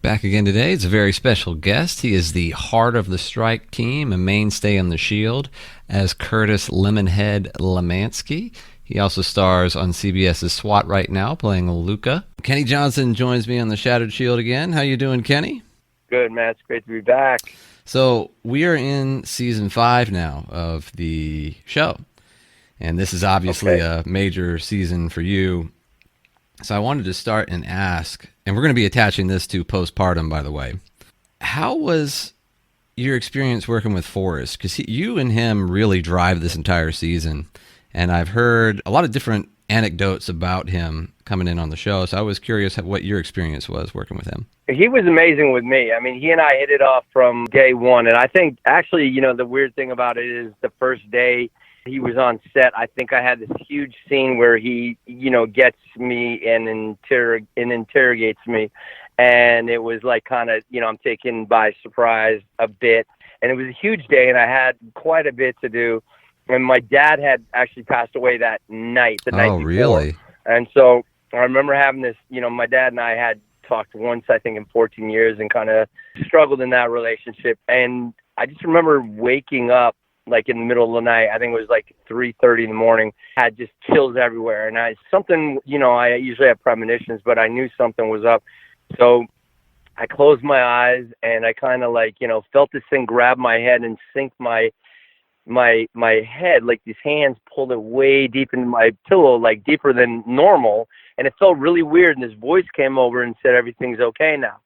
Back again today. It's a very special guest. He is the heart of the strike team, a mainstay on the Shield, as Curtis Lemonhead Lemansky. He also stars on CBS's SWAT right now, playing Luca. Kenny Johnson joins me on the Shattered Shield again. How you doing, Kenny? Good, man. It's great to be back. So we are in season 5 now of the show, and this is obviously a major season for you. So I wanted to start and ask, and we're going to be attaching this to Postpartum, by the way. How was your experience working with Forrest? Because you and him really drive this entire season, and I've heard a lot of different anecdotes about him coming in on the show, so I was curious what your experience was working with him. He was amazing with me. I mean, he and I hit it off from day one, and I think, actually, the weird thing about it is the first day he was on set, I think I had this huge scene where he, gets me and interrogates me. And it was like kind of, I'm taken by surprise a bit. And it was a huge day, and I had quite a bit to do. And my dad had actually passed away that night, the night before. Oh, really? And so I remember having this, my dad and I had talked once, I think, in 14 years and kind of struggled in that relationship. And I just remember waking up like in the middle of the night. I think it was like 3:30 in the morning, had just chills everywhere. And I usually have premonitions, but I knew something was up. So I closed my eyes and I kind of felt this thing grab my head and sink my head, like these hands pulled it way deep into my pillow, like deeper than normal. And it felt really weird. And this voice came over and said, "Everything's okay now."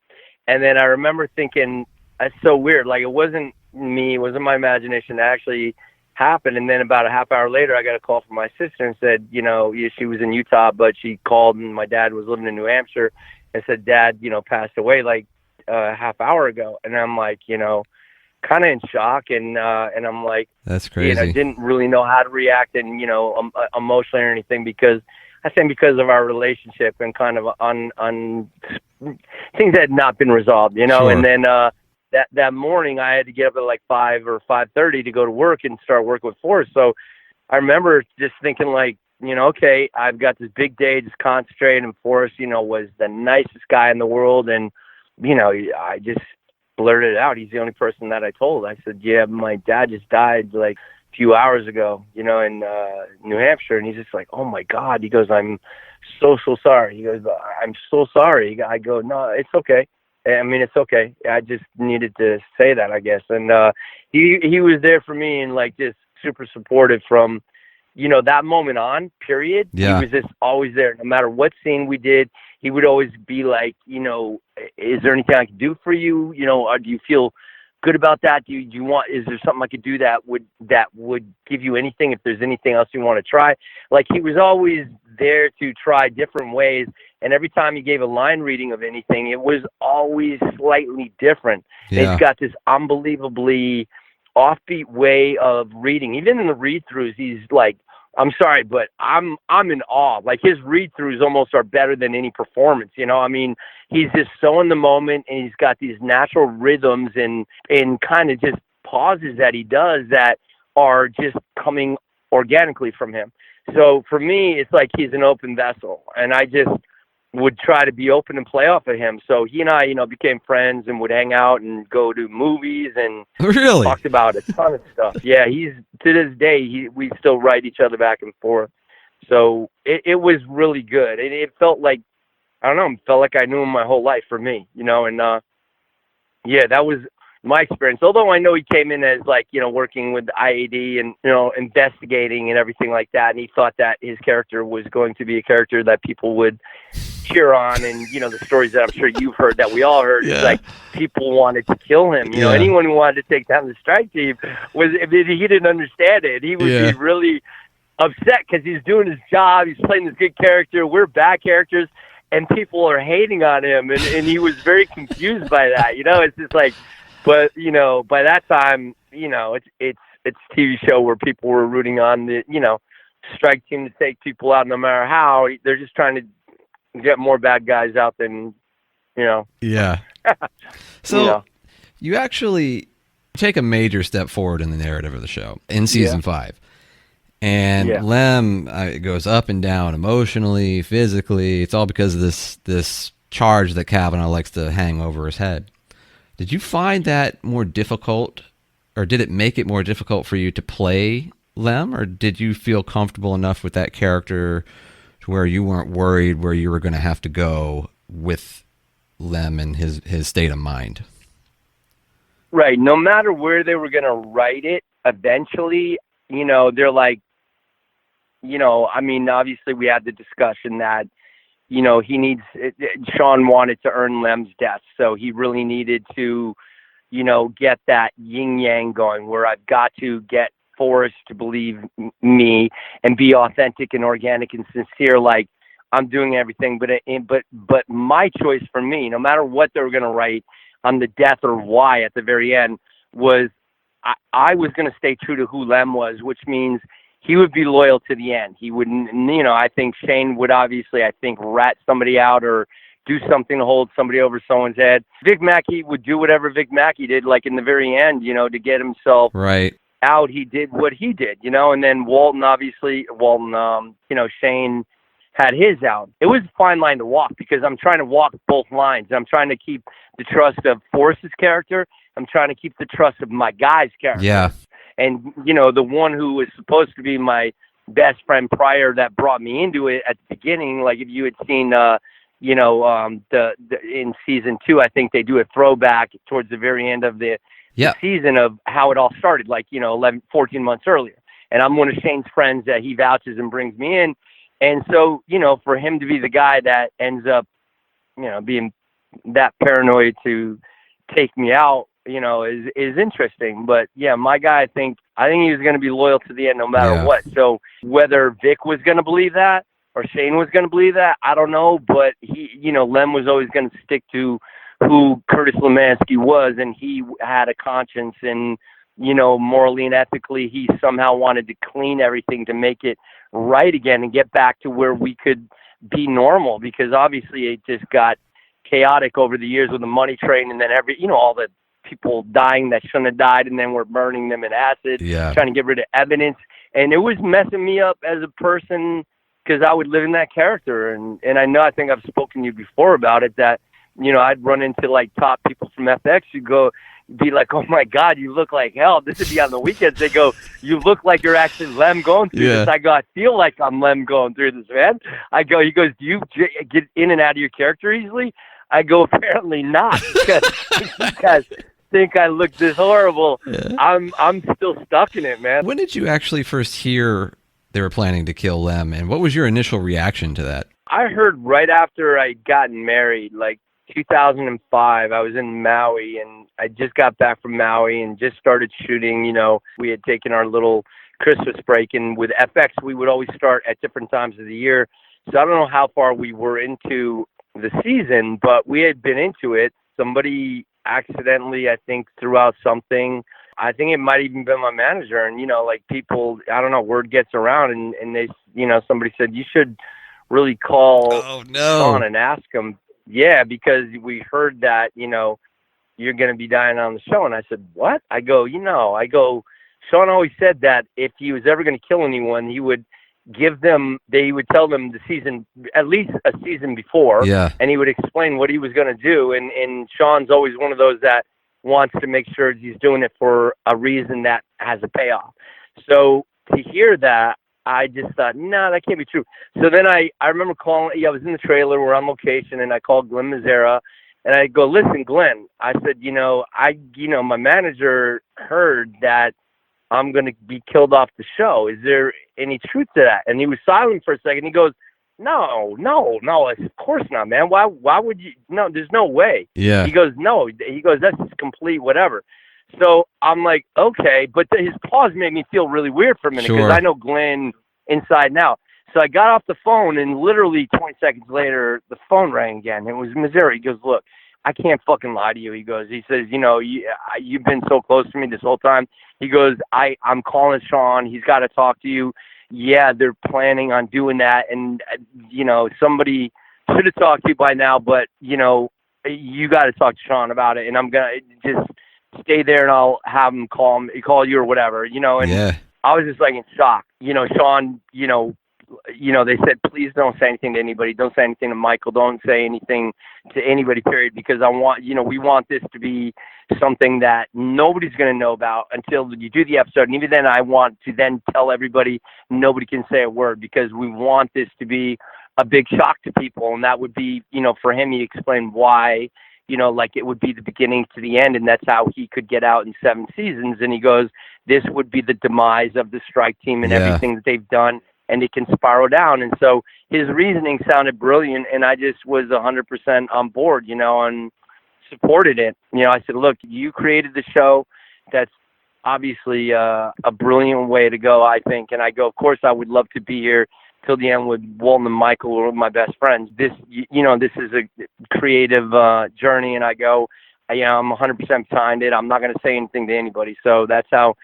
And then I remember thinking, that's so weird. Like, it wasn't me, it wasn't my imagination. It actually happened. And then about a half hour later, I got a call from my sister and said, she was in Utah, but she called, and my dad was living in New Hampshire, and said, "Dad, passed away like a half hour ago." And I'm like, kind of in shock. And I'm like, that's crazy. Didn't really know how to react and, emotionally or anything, because of our relationship and kind of on things that had not been resolved, Sure. And then, that morning I had to get up at like 5 or 5:30 to go to work and start working with Forrest. So I remember just thinking okay, I've got this big day, just concentrate. And Forrest, was the nicest guy in the world. And, I just blurted it out. He's the only person that I told. I said, "Yeah, my dad just died like a few hours ago, in New Hampshire." And he's just like, "Oh my God." He goes, "I'm so sorry." He goes, "I'm so sorry." I go, "No, it's okay. I mean, it's okay. I just needed to say that, I guess." And he was there for me and just super supportive from, that moment on, period. Yeah. He was just always there. No matter what scene we did, he would always be like, "Is there anything I can do for you? Or do you feel good about that? Do you want, is there something I could do that would give you anything, if there's anything else you want to try?" Like, he was always there to try different ways. And every time he gave a line reading of anything, it was always slightly different. Yeah. He's got this unbelievably offbeat way of reading. Even in the read-throughs, he's like, "I'm sorry, but I'm in awe." Like, his read-throughs almost are better than any performance, I mean, he's just so in the moment, and he's got these natural rhythms and kind of just pauses that he does that are just coming organically from him. So for me, it's like he's an open vessel, and I just would try to be open and play off of him. So he and I, became friends and would hang out and go to movies and Really talked about a ton of stuff. Yeah, he's, to this day, we still write each other back and forth. So it was really good. It felt like, I don't know, it felt like I knew him my whole life, for me, and yeah, that was my experience. Although I know he came in as working with IAD and, investigating and everything like that. And he thought that his character was going to be a character that people would cheer on. And, the stories that I'm sure you've heard, that we all heard, is like people wanted to kill him. Anyone who wanted to take down the strike team he didn't understand it. He would be really upset because he's doing his job. He's playing this good character. We're bad characters. And people are hating on him. And he was very confused by that. It's just like, but, by that time, it's a TV show where people were rooting on the, strike team to take people out no matter how. They're just trying to get more bad guys out than, Yeah. So you actually take a major step forward in the narrative of the show in season 5. And Lem goes up and down emotionally, physically. It's all because of this charge that Kavanaugh likes to hang over his head. Did you find that more difficult, or did it make it more difficult for you to play Lem, or did you feel comfortable enough with that character to where you weren't worried where you were going to have to go with Lem and his state of mind? Right. No matter where they were going to write it, eventually, they're like, I mean, obviously we had the discussion that, Sean wanted to earn Lem's death. So he really needed to, get that yin yang going where I've got to get Forrest to believe me and be authentic and organic and sincere. Like I'm doing everything, but my choice for me, no matter what they were going to write on the death or why at the very end, was I was going to stay true to who Lem was, which means he would be loyal to the end. He wouldn't, I think Shane would obviously, rat somebody out or do something to hold somebody over someone's head. Vic Mackey would do whatever Vic Mackey did, like in the very end, to get himself right out. He did what he did, and then Shane had his out. It was a fine line to walk because I'm trying to walk both lines. I'm trying to keep the trust of Forrest's character. I'm trying to keep the trust of my guy's character. Yeah. And, the one who was supposed to be my best friend prior that brought me into it at the beginning, like if you had seen, in season 2, I think they do a throwback towards the very end of the season of how it all started, 14 months earlier. And I'm one of Shane's friends that he vouches and brings me in. And so, for him to be the guy that ends up, being that paranoid to take me out, is interesting. But yeah, my guy, I think he was going to be loyal to the end no matter what. So whether Vic was going to believe that or Shane was going to believe that, I don't know. But Lem was always going to stick to who Curtis Lemansky was, and he had a conscience and, morally and ethically, he somehow wanted to clean everything to make it right again and get back to where we could be normal, because obviously it just got chaotic over the years with the money train, and then all the people dying that shouldn't have died, and then we're burning them in acid, trying to get rid of evidence. And it was messing me up as a person because I would live in that character. And I think I've spoken to you before about it, that, I'd run into like top people from FX who be like, oh my God, you look like hell. This would be on the weekends. They go, you look like you're actually Lem going through this. I go, I feel like I'm Lem going through this, man. He goes, do you get in and out of your character easily? I go, apparently not, because you guys think I look this horrible. Yeah. I'm still stuck in it, man. When did you actually first hear they were planning to kill Lem, and what was your initial reaction to that? I heard right after I'd gotten married, like 2005. I was in Maui, and I just got back from Maui and just started shooting. We had taken our little Christmas break, and with FX, we would always start at different times of the year. So I don't know how far we were into the season, but we had been into it. Somebody accidentally, I think, threw out something. I think it might even been my manager, and people, I don't know, word gets around, and they, somebody said, you should really call Sean and ask him. Yeah, because we heard that, you're going to be dying on the show. And I said, what? I go, Sean always said that if he was ever going to kill anyone, he would they would tell them the season, at least a season before, and he would explain what he was going to do. And Sean's always one of those that wants to make sure he's doing it for a reason that has a payoff. So to hear that, I just thought, no, that can't be true. So then I remember calling, I was in the trailer, we're on location, and I called Glenn Mazzara, and I go, listen, Glenn, I said, my manager heard that I'm going to be killed off the show. Is there any truth to that? And he was silent for a second. He goes, no, of course not, man. Why would you? No, there's no way. Yeah. He goes, no. He goes, that's just complete whatever. So I'm like, okay. But his pause made me feel really weird for a minute because I know Glenn inside now. So I got off the phone, and literally 20 seconds later, the phone rang again. It was Missouri. He goes, look, I can't fucking lie to you. He says, you've been so close to me this whole time. He goes, I'm calling Sean. He's got to talk to you. Yeah, they're planning on doing that. And, somebody should have talked to you by now, but, you got to talk to Sean about it. And I'm going to just stay there, and I'll have him call you or whatever, and I was just like in shock. Sean, they said, please don't say anything to anybody. Don't say anything to Michael. Don't say anything to anybody, period, because we want this to be something that nobody's going to know about until you do the episode. And even then, I want to then tell everybody nobody can say a word, because we want this to be a big shock to people. And that would be, for him, he explained why, like it would be the beginning to the end, and that's how he could get out in 7 seasons. And he goes, this would be the demise of the strike team and everything that they've done, and it can spiral down. And so his reasoning sounded brilliant, and I just was 100% on board, and supported it. I said, look, you created the show. That's obviously a brilliant way to go, I think. And I go, of course, I would love to be here till the end with Walton and Michael, who are my best friends. This is a creative journey, and I go, I'm 100% behind it. I'm not going to say anything to anybody. So that's how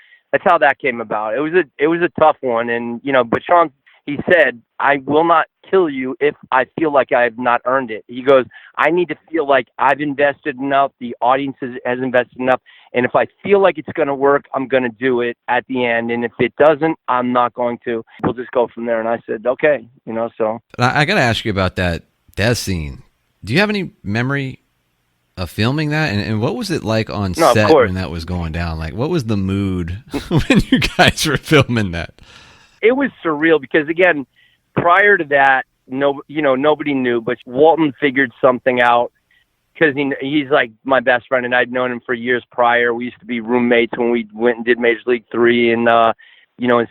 that came about. It was a tough one, and but Sean, he said, I will not kill you if I feel like I have not earned it. He goes, I need to feel like I've invested enough, the audience has invested enough, and if I feel like it's going to work, I'm going to do it at the end, and if it doesn't, I'm not going to. We'll just go from there. And I said, okay, so. I got to ask you about that death scene. Do you have any memory of filming that? And what was it like on set when that was going down? Like, what was the mood when you guys were filming that? It was surreal because, again, prior to that, nobody knew, but Walton figured something out because he's like my best friend, and I'd known him for years prior. We used to be roommates when we went and did Major League 3 in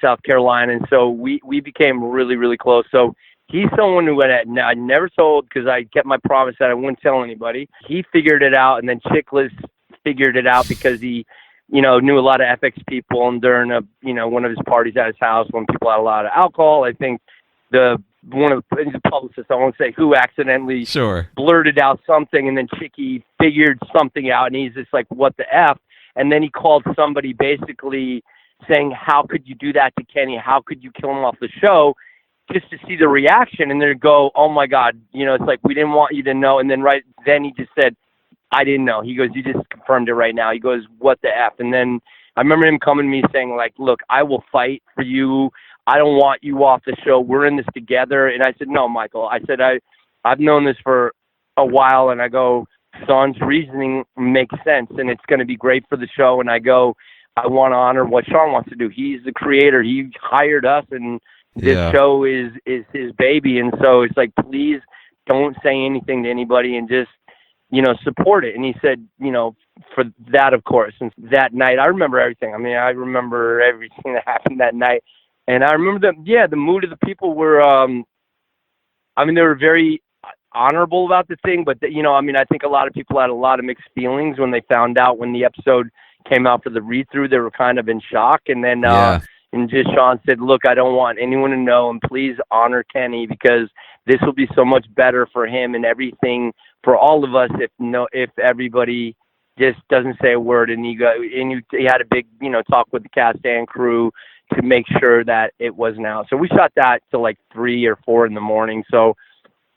South Carolina, and so we became really, really close. So he's someone who I never told, because I kept my promise that I wouldn't tell anybody. He figured it out, and then Chickless figured it out because he knew a lot of FX people, and during one of his parties at his house when people had a lot of alcohol, I think one of the publicists, I won't say who, accidentally blurted out something, and then Chicky figured something out, and he's just like, what the F? And then he called somebody basically saying, how could you do that to Kenny? How could you kill him off the show? Just to see the reaction, and then go, oh my God, it's like, we didn't want you to know. And then right then he just said, I didn't know. He goes, you just confirmed it right now. He goes, what the F? And then I remember him coming to me saying, like, look, I will fight for you. I don't want you off the show. We're in this together. And I said, no, Michael. I said, I've known this for a while. And I go, Sean's reasoning makes sense, and it's going to be great for the show. And I go, I want to honor what Sean wants to do. He's the creator. He hired us, and this show is his baby. And so it's like, please don't say anything to anybody, and just, support it. And he said, for that, of course. And that night, I remember everything. I mean, I remember everything that happened that night. And I remember the mood of the people were, they were very honorable about the thing. But, I think a lot of people had a lot of mixed feelings when they found out when the episode came out for the read-through. They were kind of in shock. And then, and just Sean said, look, I don't want anyone to know, and please honor Kenny, because this will be so much better for him and everything for all of us if everybody just doesn't say a word. And he had a big, talk with the cast and crew to make sure that it wasn't out. So we shot that till like 3 or 4 in the morning. So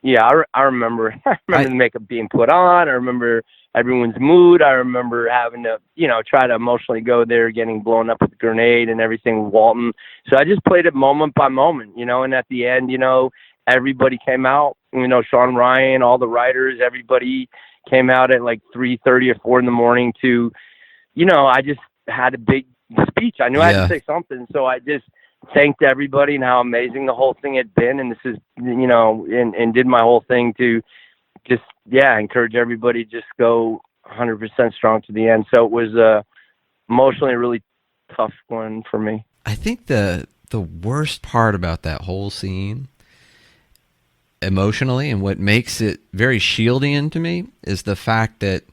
yeah, I remember the makeup being put on. I remember everyone's mood. I remember having to, try to emotionally go there, getting blown up with a grenade and everything with Walton. So I just played it moment by moment, and at the end, everybody came out, Sean Ryan, all the writers, everybody came out at like 3:30 or 4 in the morning to, I just had a big speech. I knew I had to say something. So I just thanked everybody and how amazing the whole thing had been. And this is, and did my whole thing to just, encourage everybody to just go 100% strong to the end. So it was emotionally a really tough one for me. I think the worst part about that whole scene, emotionally, and what makes it very Shieldian to me, is the fact that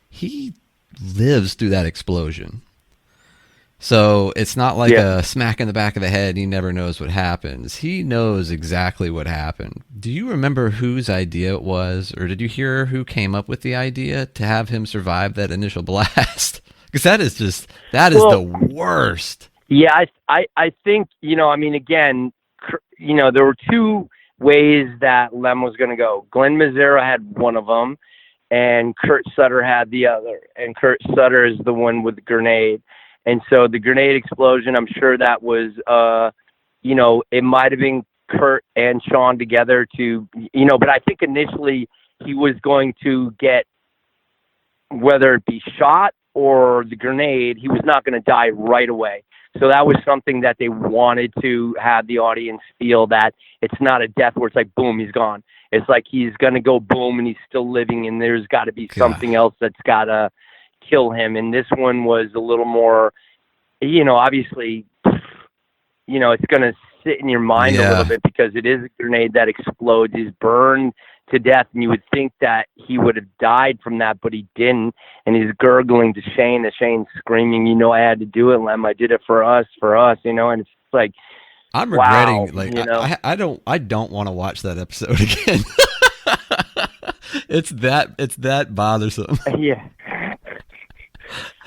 he lives through that explosion. So it's not like a smack in the back of the head. He never knows what happens. He knows exactly what happened. Do you remember whose idea it was, or did you hear who came up with the idea to have him survive that initial blast? Because that is the worst. Yeah, I think, again, there were 2 ways that Lem was going to go. Glenn Mazzara had one of them, and Kurt Sutter had the other. And Kurt Sutter is the one with the grenade. And so the grenade explosion, I'm sure that was, it might have been Kurt and Sean together to, but I think initially he was going to get, whether it be shot or the grenade, he was not going to die right away. So that was something that they wanted to have the audience feel, that it's not a death where it's like, boom, he's gone. It's like he's going to go boom and he's still living, and there's got to be something else that's got to kill him. And this one was a little more, obviously, it's going to sit in your mind a little bit, because it is a grenade that explodes. He's burned to death, and you would think that he would have died from that, but he didn't. And he's gurgling to Shane, Shane's screaming, I had to do it, Lem. I did it for us, and it's like, I'm regretting, I don't want to watch that episode again. It's that bothersome. Yeah.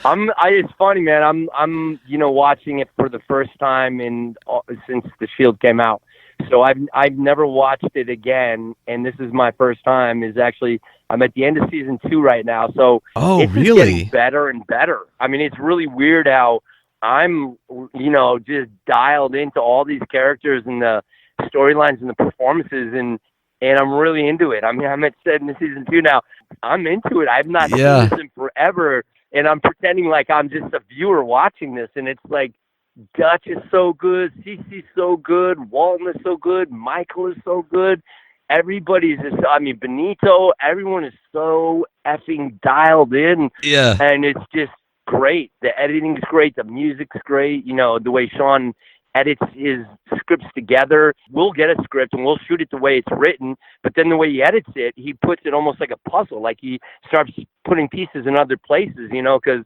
It's funny, man. I'm watching it for the first time since The Shield came out. So I've never watched it again, and this is my first time. I'm at the end of season 2 right now, so it's just getting better and better. I mean, it's really weird how I'm just dialed into all these characters and the storylines and the performances, and I'm really into it. I mean, I'm at season 2 now. I'm into it. I've not seen this in forever, and I'm pretending like I'm just a viewer watching this, and it's like, Dutch is so good, Cece's so good, Walton is so good, Michael is so good. Everybody's Benito, everyone is so effing dialed in. Yeah. And it's just great. The editing's great, the music's great, the way Sean edits his scripts together. We'll get a script and we'll shoot it the way it's written, but then the way he edits it, he puts it almost like a puzzle, like he starts putting pieces in other places, because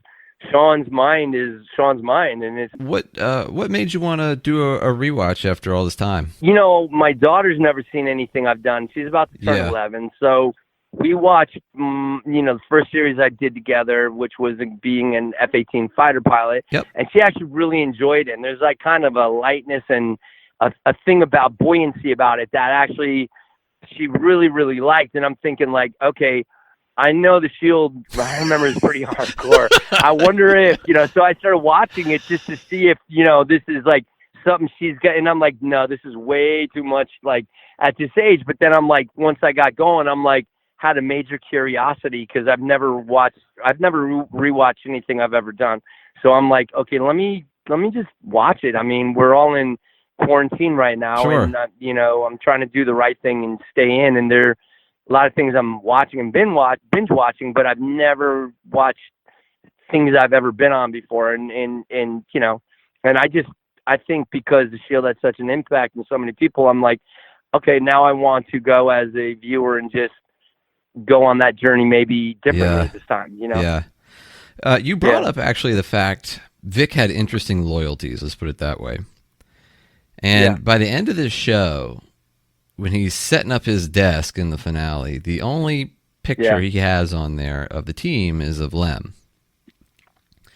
Sean's mind is Sean's mind, and it's what made you want to do a rewatch after all this time? My daughter's never seen anything I've done. She's about to turn 11, so we watched the first series I did together, which was being an F-18 fighter pilot. Yep. And she actually really enjoyed it. And there's like kind of a lightness and a thing about buoyancy about it that actually she really, really liked. And I'm thinking like, okay, I know The Shield, I remember, is pretty hardcore. I wonder if, so I started watching it just to see if, this is like something she's got. And I'm like, no, this is way too much like at this age. But then I'm like, once I got going, I'm like, had a major curiosity, because I've never rewatched anything I've ever done. So I'm like, okay, let me just watch it. I mean, we're all in quarantine right now, sure. And I'm trying to do the right thing and stay in. And there are a lot of things I'm watching and binge watching, but I've never watched things I've ever been on before. And I think because The Shield had such an impact on so many people, I'm like, okay, now I want to go as a viewer and just go on that journey maybe differently this time, Yeah. You brought up actually the fact Vic had interesting loyalties, let's put it that way. And by the end of this show, when he's setting up his desk in the finale, the only picture he has on there of the team is of Lem.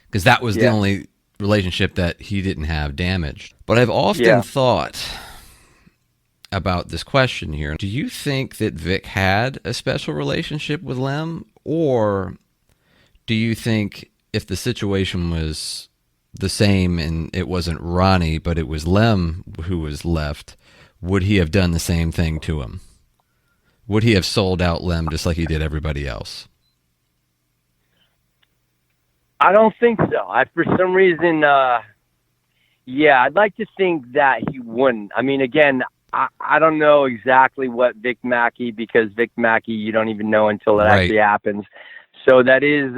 Because that was the only relationship that he didn't have damaged. But I've often thought about this question here. Do you think that Vic had a special relationship with Lem? Or do you think if the situation was the same and it wasn't Ronnie, but it was Lem who was left, would he have done the same thing to him? Would he have sold out Lem just like he did everybody else? I don't think so. For some reason, I'd like to think that he wouldn't. I mean, again, I don't know exactly what Vic Mackey, because Vic Mackey, you don't even know until it actually happens. So that is,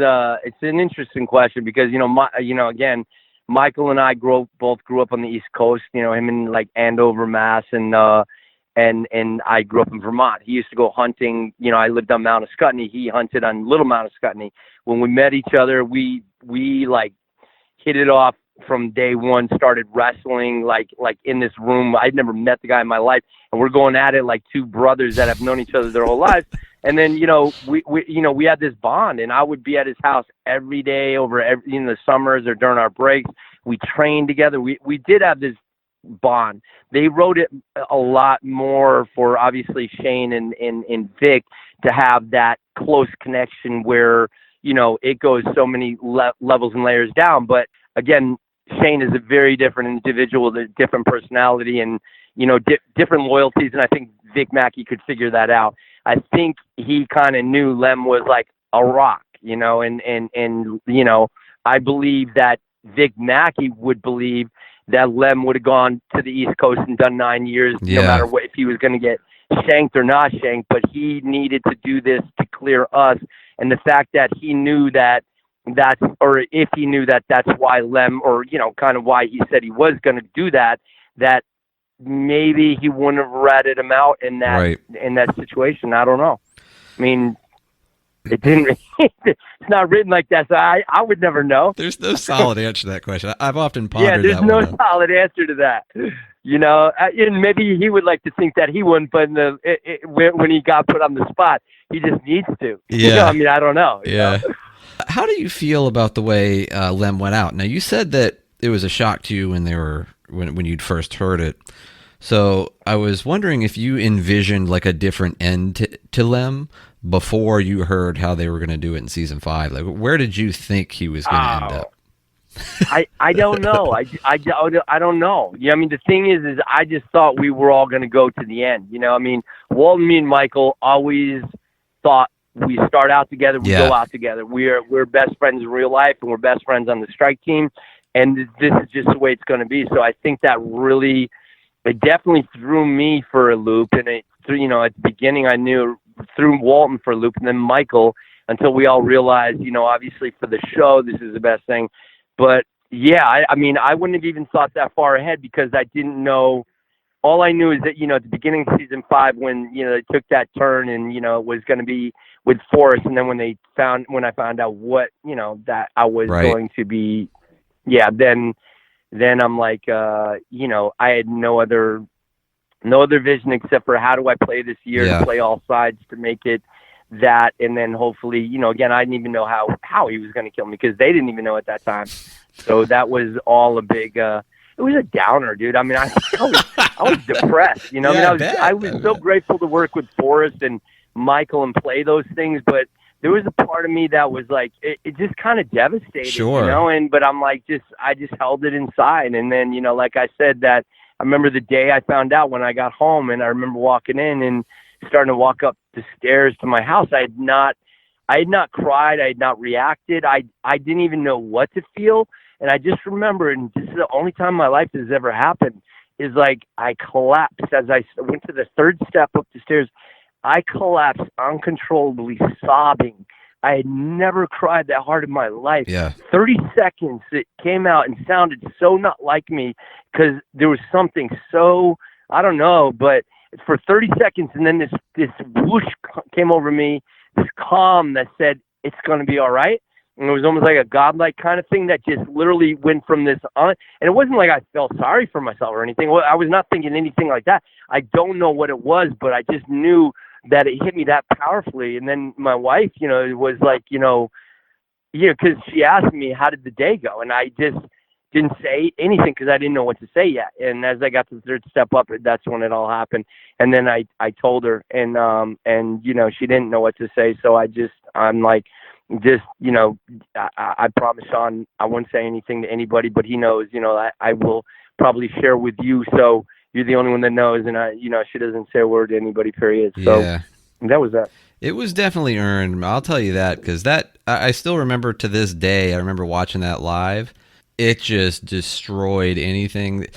it's an interesting question, because, again, Michael and I both grew up on the East Coast, him in like Andover, Mass, and I grew up in Vermont. He used to go hunting, I lived on Mount Ascutney. He hunted on Little Mount Ascutney. When we met each other, we like hit it off from day one, started wrestling like in this room. I'd never met the guy in my life, and we're going at it like two brothers that have known each other their whole lives. And then, we had this bond, and I would be at his house every day in the summers or during our breaks. We trained together. We did have this bond. They wrote it a lot more for obviously Shane and Vic to have that close connection where, it goes so many levels and layers down. But again, Shane is a very different individual with a different personality, and different loyalties, and I think Vic Mackey could figure that out. I think he kind of knew Lem was like a rock, and I believe that Vic Mackey would believe that Lem would have gone to the East Coast and done 9 years, no matter what, if he was going to get shanked or not shanked. But he needed to do this to clear us, and the fact that he knew if he knew that that's why Lem, or kind of why he said he was going to do that, that maybe he wouldn't have ratted him out in that situation. I don't know. I mean, it didn't. It's not written like that, so I would never know. There's no solid answer to that question. I've often pondered there's that no one. solid answer to that. And maybe he would like to think that he wouldn't, but when he got put on the spot, he just needs to. Yeah. I don't know. Yeah. How do you feel about the way Lem went out? Now, you said that it was a shock to you when you'd first heard it. So I was wondering if you envisioned like a different end to Lem before you heard how they were going to do it in season 5. Like, where did you think he was going to end up? I don't know. I don't know. The thing is I just thought we were all going to go to the end. Walton, me and Michael always thought we start out together, we go out together. We're best friends in real life, and we're best friends on the strike team. And this is just the way it's going to be. So I think that it definitely threw me for a loop. And at the beginning I knew threw Walton for a loop, and then Michael, until we all realized, obviously for the show, this is the best thing. But yeah, I wouldn't have even thought that far ahead, because I didn't know. All I knew is that, at the beginning of season 5, when, they took that turn and, it was going to be with Forrest. And then when I found out what, that I was going to be, then I'm like, I had no other vision except for how do I play this year to play all sides to make it that. And then hopefully, again, I didn't even know how he was going to kill me, because they didn't even know at that time. So that was all a big, it was a downer, dude. I was depressed, I was so grateful to work with Forrest and Michael and play those things, but there was a part of me that was like, it just kind of devastated, but I'm like, I just held it inside. And then, like I said, that I remember the day I found out when I got home, and I remember walking in and starting to walk up the stairs to my house. I had not cried. I had not reacted. I didn't even know what to feel. And I just remember, and this is the only time in my life this has ever happened, is like I collapsed as I went to the third step up the stairs. I collapsed uncontrollably, sobbing. I had never cried that hard in my life. 30 seconds, it came out and sounded so not like me, because there was something so, I don't know, but for 30 seconds, and then this whoosh came over me, this calm that said, it's going to be all right. And it was almost like a godlike kind of thing that just literally went from this on. And it wasn't like I felt sorry for myself or anything. I was not thinking anything like that. I don't know what it was, but I just knew that it hit me that powerfully. And then my wife, it was like, because she asked me, how did the day go? And I just didn't say anything, because I didn't know what to say yet. And as I got to the third step up, that's when it all happened. And then I told her, and she didn't know what to say. So I'm like, I promise Sean, I won't say anything to anybody, but he knows, I will probably share with you. So you're the only one that knows. And she doesn't say a word to anybody, period. So that was that. It was definitely earned. I'll tell you that, because I still remember to this day. I remember watching that live. It just destroyed anything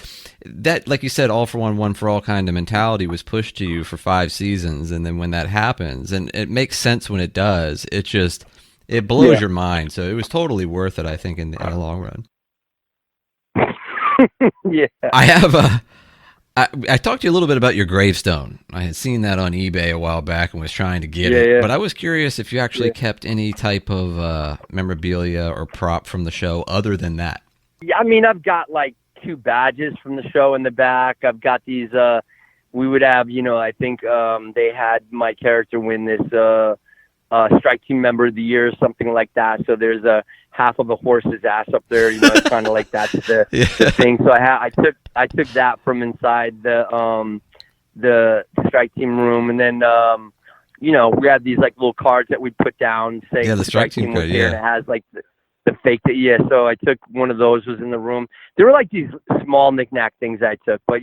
that, like you said, all for one for all kind of mentality was pushed to you for 5 seasons. And then when that happens, and it makes sense when it does, it blows your mind. So it was totally worth it, I think, in the long run. I have I talked to you a little bit about your gravestone. I had seen that on eBay a while back and was trying to get it. But I was curious if you actually kept any type of memorabilia or prop from the show other than that. Yeah, I've got like 2 badges from the show in the back. I've got these, we would have, I think they had my character win this strike team member of the year or something like that. So there's a half of a horse's ass up there, it's kind of like that's the thing. So I took that from inside the strike team room, and then we had these like little cards that we put down saying the strike team was card, here, and it has like the fake so I took one of those, was in the room. There were like these small knickknack things I took, but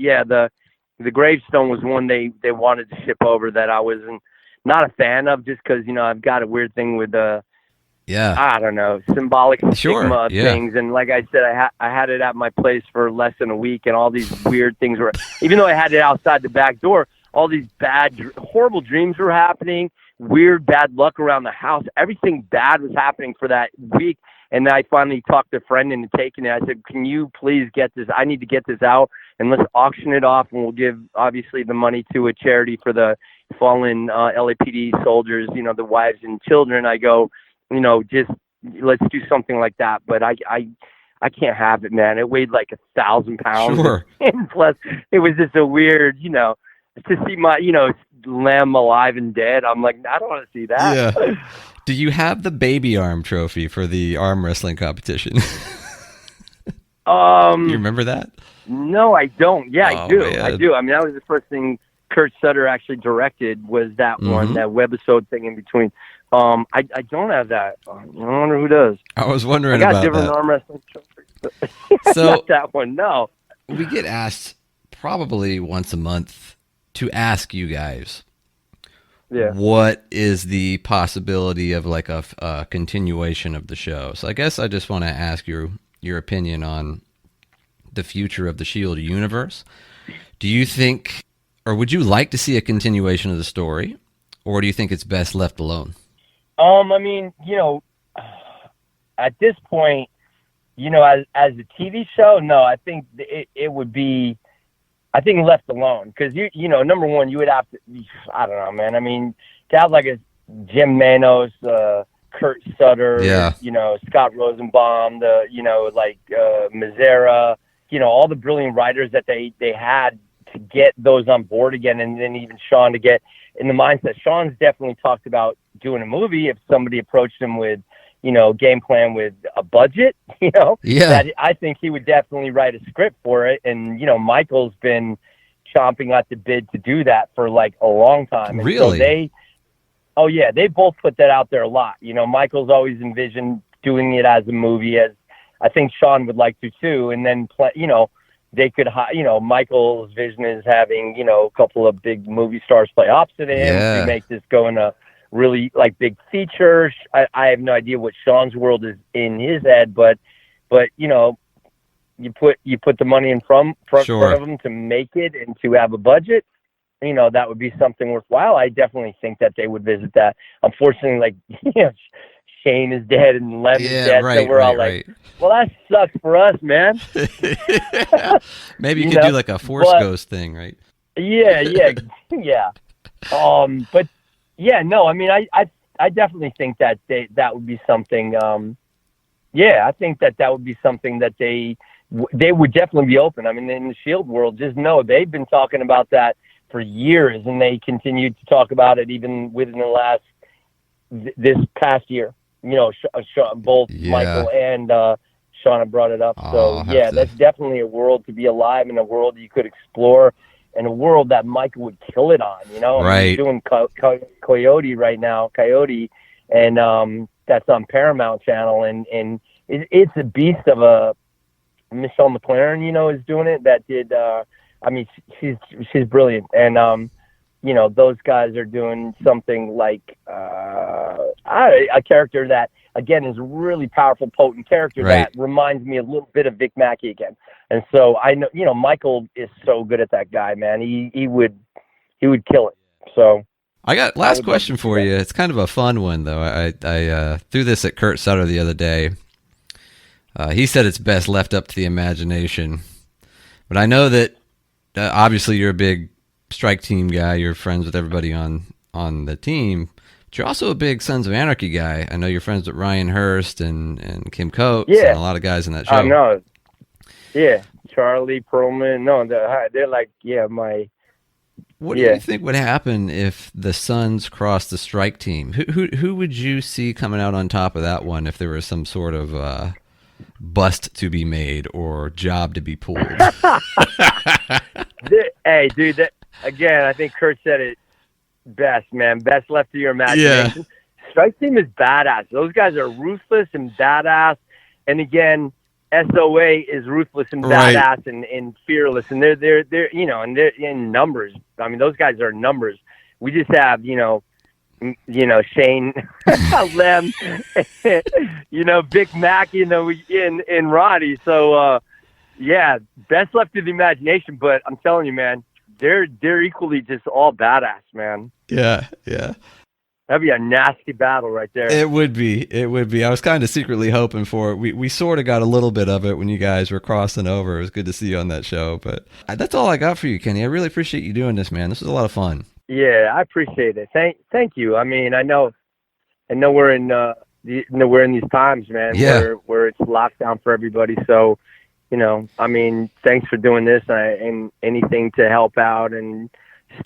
The Gravestone was one they wanted to ship over that I wasn't not a fan of, just because I've got a weird thing with Yeah. I don't know, symbolic Sure. stigma Yeah. things. And like I said, I had it at my place for less than a week, and all these weird things were, even though I had it outside the back door, all these horrible dreams were happening, weird, bad luck around the house. Everything bad was happening for that week. And then I finally talked a friend into taking it. I said, can you please get this? I need to get this out, and let's auction it off, and we'll give, obviously, the money to a charity for the fallen LAPD soldiers, the wives and children. I go, just let's do something like that. But I can't have it, man. It weighed like 1,000 pounds. Sure. And plus, it was just a weird, to see my, lamb alive and dead. I'm like, I don't want to see that. Yeah. Do you have the baby arm trophy for the arm wrestling competition? You remember that? No, I don't. Yeah, I do. Man. I do. I mean, that was the first thing Kurt Sutter actually directed, was that one, that webisode thing in between. I don't have that. I wonder who does. I was wondering I got about different that. arm wrestling trophies. So not that one. No. we get asked probably once a month to ask you guys, what is the possibility of like a continuation of the show? So I guess I just want to ask your opinion on the future of the Shield universe. Do you think, or would you like to see a continuation of the story, or do you think it's best left alone? I mean, at this point, as a TV show, no, I think it would be, I think, left alone, because number one, you would have to, I don't know, man. I mean, to have like a Jim Manos, Kurt Sutter, Scott Rosenbaum, Mazzara, all the brilliant writers that they had to get those on board again, and then even Sean to get in the mindset. Sean's definitely talked about doing a movie if somebody approached him with, game plan with a budget, that I think he would definitely write a script for it. And, Michael's been chomping at the bid to do that for like a long time. And really? So they both put that out there a lot. Michael's always envisioned doing it as a movie, as I think Sean would like to too. And then, they could, Michael's vision is having, a couple of big movie stars play opposite him to make this go in a really like big feature. I have no idea what Sean's world is in his head, but you put the money in front of him to make it and to have a budget. That would be something worthwhile. I definitely think that they would visit that. Unfortunately, Shane is dead and Lem is dead, so we're all like, well, that sucks for us, man. Maybe you could do like a Force Ghost thing, right? Yeah. But yeah, no, I mean, I definitely think that that would be something. I think that would be something that they would definitely be open. I mean, in the Shield world, just know they've been talking about that for years, and they continued to talk about it even within the last this past year. Both Michael and Shauna brought it up. So that's definitely a world to be alive in, a world you could explore, and a world that Michael would kill it on. Right. He's doing Coyote right now, and that's on Paramount Channel, and it's a beast of a Michelle McLaren. Is doing it. That did. I mean, she's brilliant, and those guys are doing something like a character that, again, is a really powerful, potent character that reminds me a little bit of Vic Mackey again. And so I know, Michael is so good at that guy, man. He would kill it. So I got last question for you. It's kind of a fun one, though. I threw this at Kurt Sutter the other day. He said it's best left up to the imagination. But I know that obviously you're a big strike team guy. You're friends with everybody on the team. But you're also a big Sons of Anarchy guy. I know you're friends with Ryan Hurst and Kim Coates and a lot of guys in that show. I know. Yeah, Charlie Perlman. No, they're like, my... What do you think would happen if the Sons crossed the strike team? Who would you see coming out on top of that one if there was some sort of bust to be made or job to be pulled? Hey, dude, again, I think Kurt said it best, man. Best left to your imagination. Strike team is badass. Those guys are ruthless and badass. And again, SOA is ruthless and Right. badass and fearless, and they're you know, and they're in numbers. I mean, those guys are numbers. We just have Shane, Lem, Big Mac, in Roddy. So yeah, best left to the imagination. But I'm telling you, man, they're equally just all badass, man. Yeah, yeah. That'd be a nasty battle right there. It would be. It would be. I was kind of secretly hoping for it. We sort of got a little bit of it when you guys were crossing over. It was good to see you on that show. But that's all I got for you, Kenny. I really appreciate you doing this, man. This was a lot of fun. Yeah, I appreciate it. Thank you. I mean, I know we're in we're in these times, man. Yeah. Where it's lockdown for everybody. So, I mean, thanks for doing this and anything to help out and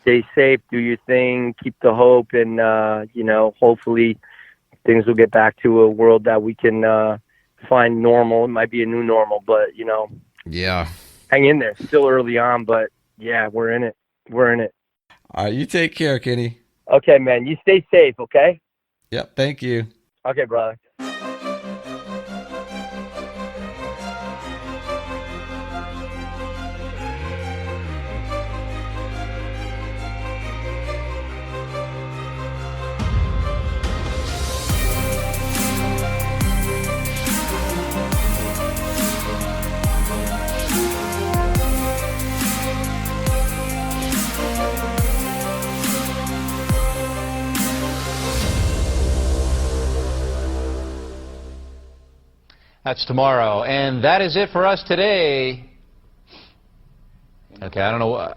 stay safe, do your thing, keep the hope, and hopefully things will get back to a world that we can find normal. It might be a new normal, but Yeah. hang in there. Still early on, but yeah, we're in it. We're in it. All right, you take care, Kenny. Okay, man. You stay safe, okay? Yep, thank you. Okay, brother. That's tomorrow, and that is it for us today. Okay, I don't know.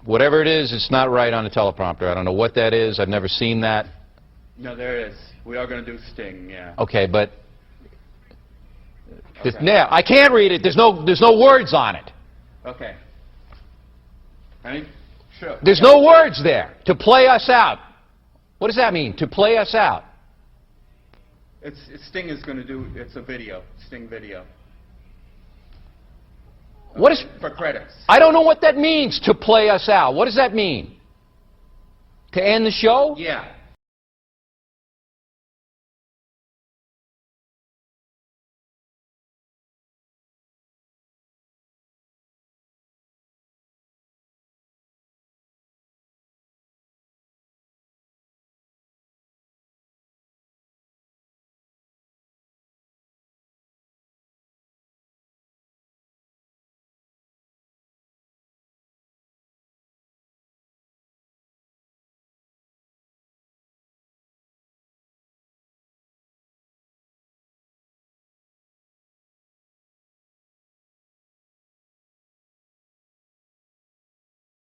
Whatever it is, it's not right on the teleprompter. I don't know what that is. I've never seen that. No, there is. We are going to do Sting, yeah. Okay, but now I can't read it. There's no words on it. Okay. Ready? Sure. There's no words there. To play us out. What does that mean? To play us out. Sting is going to do. It's a video. Sting video. What is? For credits. I don't know what that means. To play us out. What does that mean? To end the show? Yeah.